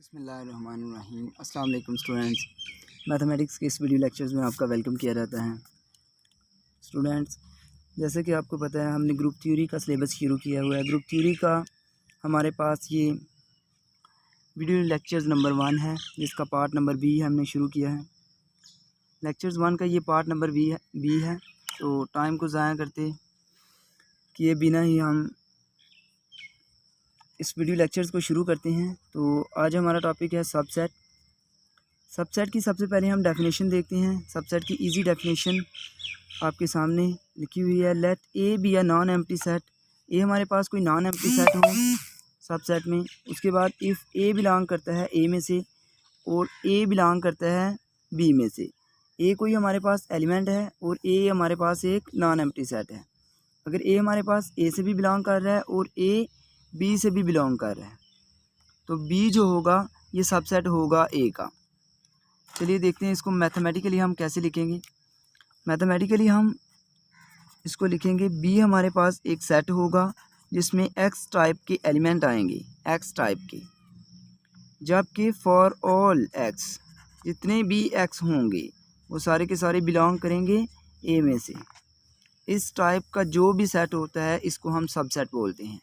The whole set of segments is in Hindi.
बिस्मिल्लाहिर्रहमानिर्रहीम। अस्सलाम वालेकुम स्टूडेंट्स, मैथमेटिक्स के इस वीडियो लेक्चर्स में आपका वेलकम किया जाता है। स्टूडेंट्स, जैसे कि आपको पता है हमने ग्रुप थ्योरी का सिलेबस शुरू किया हुआ है। ग्रुप थ्योरी का हमारे पास ये वीडियो लेक्चर्स नंबर 1 है, जिसका पार्ट नंबर बी हमने शुरू किया है। लेक्चर्स 1 का ये पार्ट नंबर बी है। तो टाइम को ज़ाया करते किए बिना ही हम इस वीडियो लेक्चर्स को शुरू करते हैं। तो आज हमारा टॉपिक है सबसेट। सबसेट की सबसे पहले हम डेफिनेशन देखते हैं। सबसेट की इजी डेफिनेशन आपके सामने लिखी हुई है। Let A B a non empty set. A हमारे पास कोई नॉन एम्प्टी सेट हो सबसेट में। उसके बाद इफ़ ए बिलोंग करता है ए में से और ए बिलोंग करता है बी में से। ए कोई हमारे पास एलिमेंट है और ए हमारे पास एक नॉन एम्प्टी सेट है। अगर ए हमारे पास ए से भी बिलोंग कर रहा है और ए बी से भी बिलोंग कर रहा है, तो बी जो होगा ये सबसेट होगा ए का। चलिए देखते हैं इसको मैथमेटिकली हम कैसे लिखेंगे। मैथमेटिकली हम इसको लिखेंगे, बी हमारे पास एक सेट होगा जिसमें एक्स टाइप के एलिमेंट आएंगे, एक्स टाइप के, जबकि फॉर ऑल एक्स, जितने भी एक्स होंगे वो सारे के सारे बिलोंग करेंगे ए में से। इस टाइप का जो भी सेट होता है इसको हम सबसेट बोलते हैं।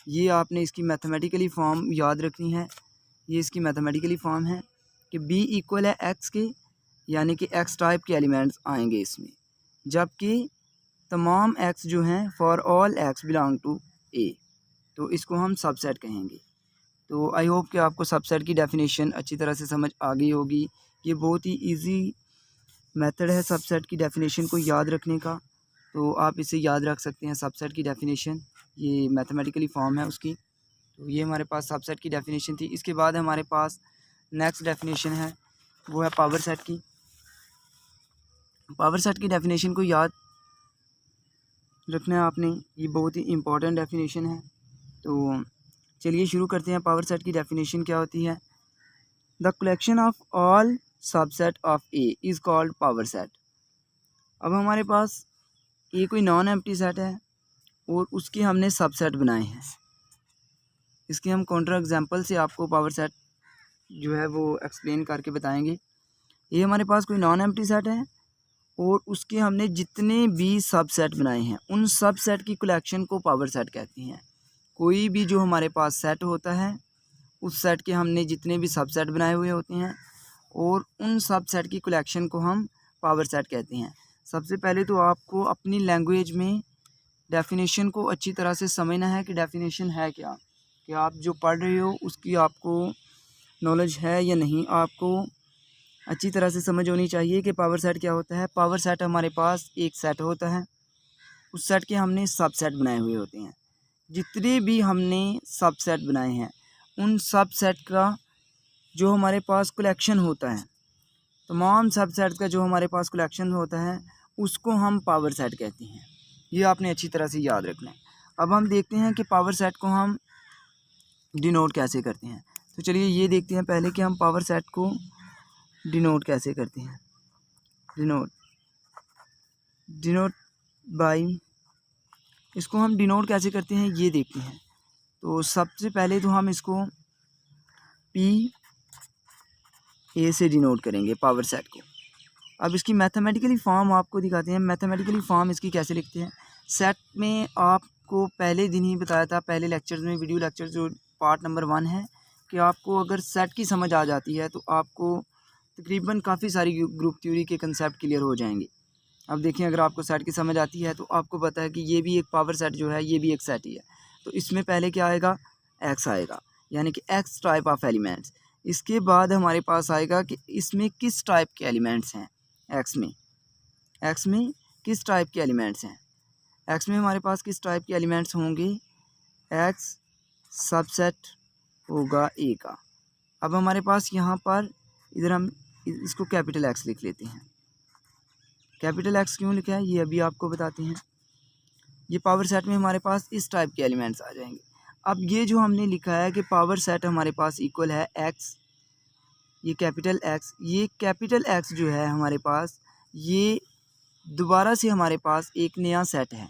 ये आपने इसकी मैथमेटिकली फॉर्म याद रखनी है। ये इसकी मैथमेटिकली फॉर्म है कि बी इक्वल है एक्स के, यानी कि एक्स टाइप के एलिमेंट्स आएंगे इसमें, जबकि तमाम एक्स जो हैं for all X belong to A, तो इसको हम सबसेट कहेंगे। तो आई होप कि आपको सबसेट की डेफिनेशन अच्छी तरह से समझ आ गई होगी। ये बहुत ही इजी मेथड है सबसेट की डेफिनेशन को याद रखने का, तो आप इसे याद रख सकते हैं। सबसेट की डेफिनेशन ये मैथमेटिकली फॉर्म है उसकी। तो ये हमारे पास सबसेट की डेफिनेशन थी। इसके बाद हमारे पास नेक्स्ट डेफिनेशन है, वो है पावर सेट की। पावर सेट की डेफिनेशन को याद रखना है आपने, ये बहुत ही इम्पोर्टेंट डेफिनेशन है। तो चलिए शुरू करते हैं। पावर सेट की डेफिनेशन क्या होती है? The collection of all subset of A is called power set. अब हमारे पास ए कोई नॉन एम्प्टी सेट है और उसके हमने सबसेट बनाए हैं। इसके हम काउंटर एग्जांपल से आपको पावर सेट जो है वो एक्सप्लेन करके बताएंगे। ये हमारे पास कोई नॉन एम्प्टी सेट है और उसके हमने जितने भी सबसेट बनाए हैं उन सबसेट की कलेक्शन को पावर सेट कहते हैं। कोई भी जो हमारे पास सेट होता है उस सेट के हमने जितने भी सबसेट बनाए हुए होते हैं और उन सबसेट की कलेक्शन को हम पावर सेट कहते हैं। सबसे पहले तो आपको अपनी लैंग्वेज में डेफिनेशन को अच्छी तरह से समझना है कि डेफिनेशन है क्या, कि आप जो पढ़ रहे हो उसकी आपको नॉलेज है या नहीं। आपको अच्छी तरह से समझ होनी चाहिए कि पावर सेट क्या होता है। पावर सेट हमारे पास एक सेट होता है, उस सेट के हमने सबसेट बनाए हुए होते हैं। जितने भी हमने सबसेट बनाए हैं उन सबसेट का जो हमारे पास कलेक्शन होता है, तमाम सबसेट का जो हमारे पास कलेक्शन होता है उसको हम पावर सेट कहते हैं। ये आपने अच्छी तरह से याद रखना है। अब हम देखते हैं कि पावर सेट को हम डिनोट कैसे करते हैं। तो चलिए ये देखते हैं पहले कि हम पावर सेट को डिनोट कैसे करते हैं। डिनोट बाय, इसको हम डिनोट कैसे करते हैं ये देखते हैं। तो सबसे पहले तो हम इसको पी ए से डिनोट करेंगे पावर सेट को। अब इसकी मैथमेटिकली फॉर्म आपको दिखाते हैं। मैथमेटिकली फॉर्म इसकी कैसे लिखते हैं। सेट में आपको पहले दिन ही बताया था, पहले लेक्चर्स में, वीडियो लेक्चर जो पार्ट नंबर 1 है, कि आपको अगर सेट की समझ आ जाती है तो आपको तकरीबन काफ़ी सारी ग्रुप थ्योरी के कंसेप्ट क्लियर हो जाएंगे। अब देखिए, अगर आपको सेट की समझ आती है तो आपको पता है कि ये भी एक पावर सेट जो है ये भी एक सेट ही है। तो इसमें पहले क्या आएगा? एक्स आएगा, यानी कि एक्स टाइप ऑफ एलिमेंट्स। इसके बाद हमारे पास आएगा कि इसमें किस टाइप के एलिमेंट्स हैं। एक्स में किस टाइप के एलिमेंट्स हैं। एक्स में हमारे पास किस टाइप के एलिमेंट्स होंगे? एक्स सबसेट होगा ए का। अब हमारे पास यहाँ पर इधर हम इसको कैपिटल एक्स लिख लेते हैं। कैपिटल एक्स क्यों लिखा है ये अभी आपको बताते हैं। ये पावर सेट में हमारे पास इस टाइप के एलिमेंट्स आ जाएंगे। अब ये जो हमने लिखा है कि पावर सेट हमारे पास इक्वल है एक्स, ये कैपिटल एक्स, ये कैपिटल एक्स जो है हमारे पास, ये दोबारा से हमारे पास एक नया सेट है।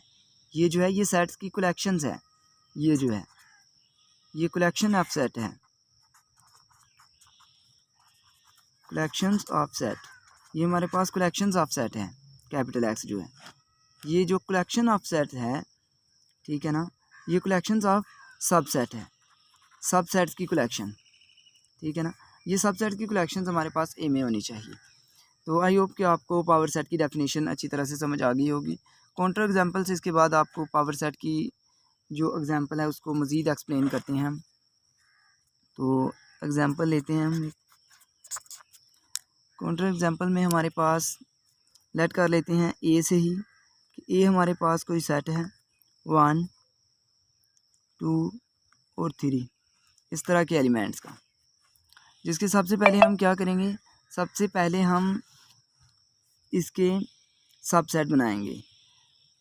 ये जो है ये सेट्स की कलेक्शंस है। ये जो है ये कलेक्शन ऑफ सेट है। कलेक्शंस ऑफ सेट, ये हमारे पास कलेक्शंस ऑफ सेट है, कैपिटल एक्स जो है, ये जो कलेक्शन ऑफ सेट है, ठीक है ना, ये कलेक्शंस ऑफ सबसेट है, सबसेट्स की कलेक्शन, ठीक है ना, ये सबसेट की कलेक्शंस हमारे पास ए में होनी चाहिए। तो आई होप कि आपको पावर सेट की डेफिनेशन अच्छी तरह से समझ आ गई होगी। काउंटर एग्जांपल से इसके बाद आपको पावर सेट की जो एग्जांपल है उसको मज़ीद एक्सप्लेन करते हैं हम। तो एग्जांपल लेते हैं हम, काउंटर एग्जांपल में हमारे पास लेट कर लेते हैं ए से ही, कि ए हमारे पास कोई सेट है 1 2 और 3 इस तरह के एलिमेंट्स का, जिसके सबसे पहले हम क्या करेंगे, सबसे पहले हम इसके सबसेट बनाएंगे।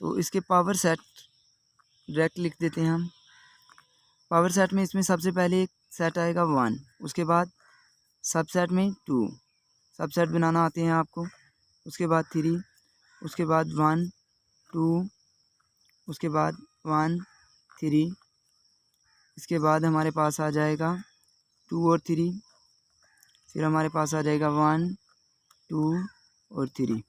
तो इसके पावर सेट डायरेक्ट लिख देते हैं हम। पावर सेट में इसमें सबसे पहले एक सेट आएगा 1, उसके बाद सबसेट में 2, सबसेट बनाना आते हैं आपको, उसके बाद 3, उसके बाद 1 2, उसके बाद 1 3, इसके बाद हमारे पास आ जाएगा 2 और 3, फिर हमारे पास आ जाएगा 1 2 और 3।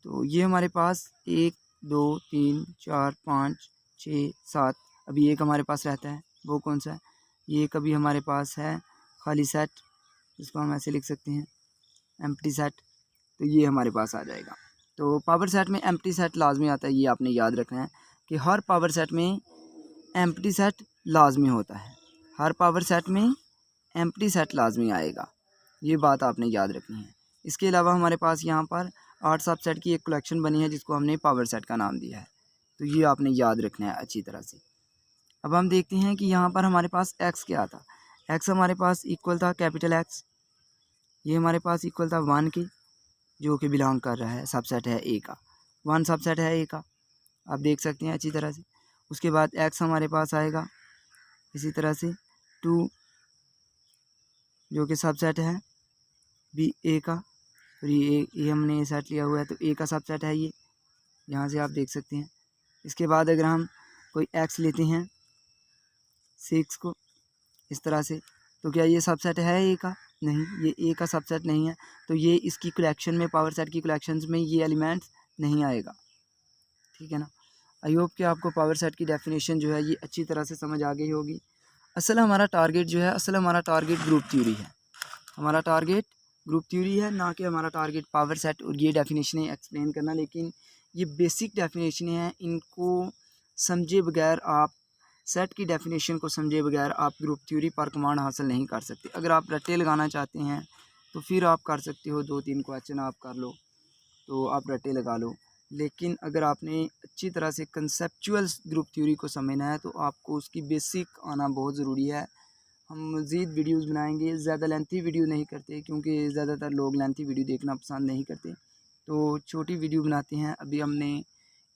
तो ये हमारे पास 1 2 3 4 5 6 7, अभी एक हमारे पास रहता है, वो कौन सा है, ये कभी हमारे पास है खाली सेट, इसको हम ऐसे लिख सकते हैं एम्प्टी सेट। तो ये हमारे पास आ जाएगा। तो पावर सेट में एम्प्टी सेट लाजमी आता है, ये आपने याद रखना है कि हर पावर सेट में एम्प्टी सेट लाजमी होता है, हर पावर सेट में एम्प्टी सेट लाजमी आएगा, ये बात आपने याद रखनी है। इसके अलावा हमारे पास यहाँ पर 8 सबसेट की एक कलेक्शन बनी है जिसको हमने पावर सेट का नाम दिया है, तो ये आपने याद रखना है अच्छी तरह से। अब हम देखते हैं कि यहाँ पर हमारे पास एक्स क्या था, एक्स हमारे पास इक्वल था कैपिटल एक्स, ये हमारे पास इक्वल था 1 के, जो कि बिलोंग कर रहा है सबसेट है ए का, 1 सबसेट है ए का, आप देख सकते हैं अच्छी तरह से। उसके बाद एक्स हमारे पास आएगा इसी तरह से 2, जो कि सबसेट है बी ए का, और ये हमने सेट लिया हुआ है तो ए का सबसेट है ये, यहाँ से आप देख सकते हैं। इसके बाद अगर हम कोई एक्स लेते हैं 6 को इस तरह से, तो क्या ये सबसेट है ए का, नहीं, ये ए का सबसेट नहीं है, तो ये इसकी कलेक्शन में, पावर सेट की कलेक्शंस में ये एलिमेंट्स नहीं आएगा, ठीक है ना। आई होप कि आपको पावर सेट की डेफिनेशन जो है ये अच्छी तरह से समझ आ गई होगी। असल हमारा टारगेट जो है, असल हमारा टारगेट ग्रुप थ्योरी है, हमारा टारगेट ग्रुप थ्योरी है, ना कि हमारा टारगेट पावर सेट और ये डेफिनेशनें एक्सप्लेन करना। लेकिन ये बेसिक डेफिनेशनें हैं, इनको समझे बगैर आप सेट की डेफिनेशन को समझे बगैर आप ग्रुप थ्योरी पर कमांड हासिल नहीं कर सकते। अगर आप रट्टे लगाना चाहते हैं तो फिर आप कर सकते हो, 2-3 क्वेश्चन आप कर लो तो आप रट्टे लगा लो। लेकिन अगर आपने अच्छी तरह से कंसेप्चुअल ग्रुप थ्योरी को समझना है तो आपको उसकी बेसिक आना बहुत ज़रूरी है। हम मज़ीद वीडियोस बनाएंगे, ज़्यादा लेंथी वीडियो नहीं करते क्योंकि ज़्यादातर लोग लेंथी वीडियो देखना पसंद नहीं करते, तो छोटी वीडियो बनाते हैं। अभी हमने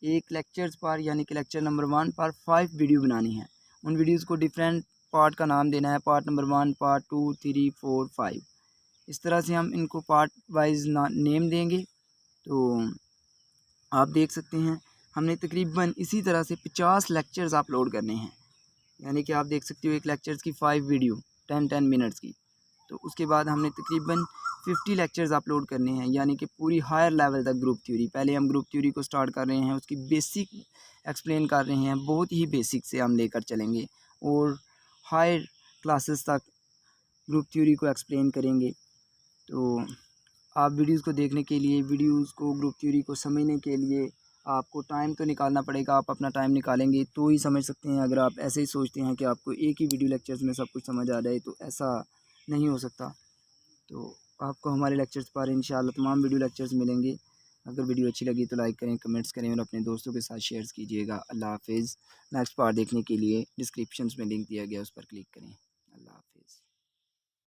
एक लेक्चर्स पर यानी कि लेक्चर नंबर 1 पर 5 वीडियो बनानी है, उन वीडियोज़ को डिफरेंट पार्ट का नाम देना है, पार्ट नंबर 1 पार्ट 2 3 4 5, इस तरह से हम इनको पार्ट वाइज नेम देंगे। तो आप देख सकते हैं हमने तकरीबन इसी तरह से 50 लेक्चर्स अपलोड करने हैं, यानी कि आप देख सकते हो एक लेक्चर्स की 5 वीडियो 10-10 मिनट्स की। तो उसके बाद हमने तकरीबन 50 लेक्चर्स अपलोड करने हैं, यानी कि पूरी हायर लेवल तक ग्रुप थ्योरी। पहले हम ग्रुप थ्योरी को स्टार्ट कर रहे हैं, उसकी बेसिक एक्सप्लेन कर रहे हैं, बहुत ही बेसिक से हम लेकर चलेंगे और हायर क्लासेस तक ग्रुप थ्योरी को एक्सप्लेन करेंगे। तो आप वीडियोज़ को देखने के लिए, वीडियोज़ को ग्रुप थ्योरी को समझने के लिए आपको टाइम तो निकालना पड़ेगा। आप अपना टाइम निकालेंगे तो ही समझ सकते हैं। अगर आप ऐसे ही सोचते हैं कि आपको एक ही वीडियो लेक्चर्स में सब कुछ समझ आ जाए तो ऐसा नहीं हो सकता। तो आपको हमारे लेक्चर्स पर इंशाल्लाह तमाम वीडियो लेक्चर्स मिलेंगे। अगर वीडियो अच्छी लगी तो लाइक करें, कमेंट्स करें और अपने दोस्तों के साथ शेयर कीजिएगा। अल्लाह हाफिज़। नेक्स्ट पार्ट देखने के लिए डिस्क्रिप्शन में लिंक दिया गया, उस पर क्लिक करें।